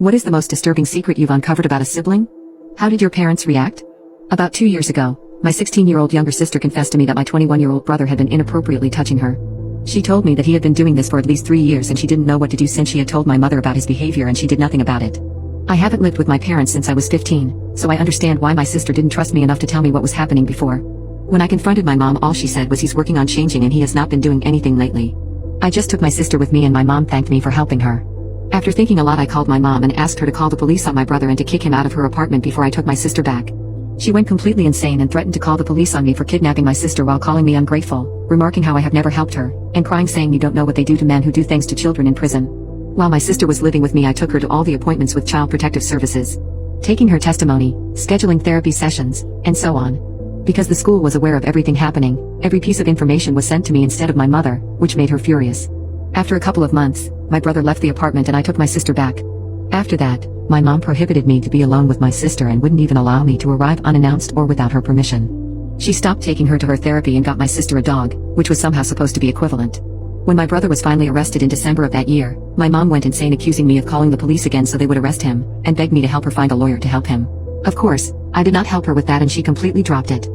What is the most disturbing secret you've uncovered about a sibling? How did your parents react? About 2 years ago, my 16-year-old younger sister confessed to me that my 21-year-old brother had been inappropriately touching her. She told me that he had been doing this for at least 3 years and she didn't know what to do since she had told my mother about his behavior and she did nothing about it. I haven't lived with my parents since I was 15, so I understand why my sister didn't trust me enough to tell me what was happening before. When I confronted my mom, all she said was he's working on changing and he has not been doing anything lately. I just took my sister with me and my mom thanked me for helping her. After thinking a lot, I called my mom and asked her to call the police on my brother and to kick him out of her apartment before I took my sister back. She went completely insane and threatened to call the police on me for kidnapping my sister while calling me ungrateful, remarking how I have never helped her, and crying saying you don't know what they do to men who do things to children in prison. While my sister was living with me, I took her to all the appointments with Child Protective Services, taking her testimony, scheduling therapy sessions, and so on. Because the school was aware of everything happening, every piece of information was sent to me instead of my mother, which made her furious. After a couple of months, my brother left the apartment and I took my sister back. After that, my mom prohibited me to be alone with my sister and wouldn't even allow me to arrive unannounced or without her permission. She stopped taking her to her therapy and got my sister a dog, which was somehow supposed to be equivalent. When my brother was finally arrested in December of that year, my mom went insane accusing me of calling the police again so they would arrest him, and begged me to help her find a lawyer to help him. Of course, I did not help her with that and she completely dropped it.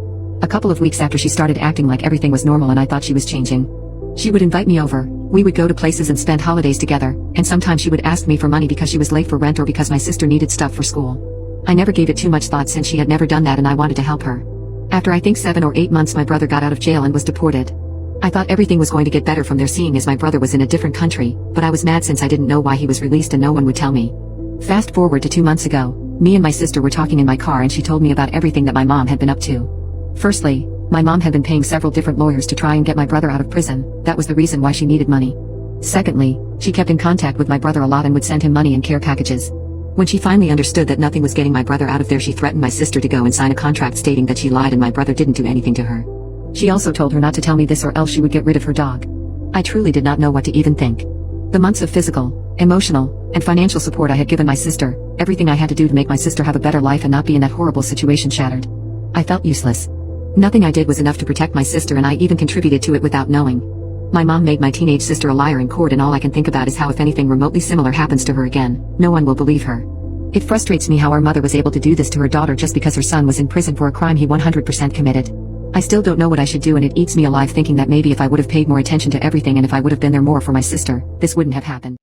A couple of weeks after, she started acting like everything was normal and I thought she was changing. She would invite me over, we would go to places and spend holidays together, and sometimes she would ask me for money because she was late for rent or because my sister needed stuff for school. I never gave it too much thought since she had never done that and I wanted to help her. After I think 7 or 8 months, my brother got out of jail and was deported. I thought everything was going to get better from there, seeing as my brother was in a different country, but I was mad since I didn't know why he was released and no one would tell me. Fast forward to 2 months ago, me and my sister were talking in my car and she told me about everything that my mom had been up to. Firstly, my mom had been paying several different lawyers to try and get my brother out of prison. That was the reason why she needed money. Secondly, she kept in contact with my brother a lot and would send him money and care packages. When she finally understood that nothing was getting my brother out of there, she threatened my sister to go and sign a contract stating that she lied and my brother didn't do anything to her. She also told her not to tell me this or else she would get rid of her dog. I truly did not know what to even think. The months of physical, emotional, and financial support I had given my sister, everything I had to do to make my sister have a better life and not be in that horrible situation, shattered. I felt useless. Nothing I did was enough to protect my sister and I even contributed to it without knowing. My mom made my teenage sister a liar in court and all I can think about is how if anything remotely similar happens to her again, no one will believe her. It frustrates me how our mother was able to do this to her daughter just because her son was in prison for a crime he 100% committed. I still don't know what I should do and it eats me alive thinking that maybe if I would have paid more attention to everything and if I would have been there more for my sister, this wouldn't have happened.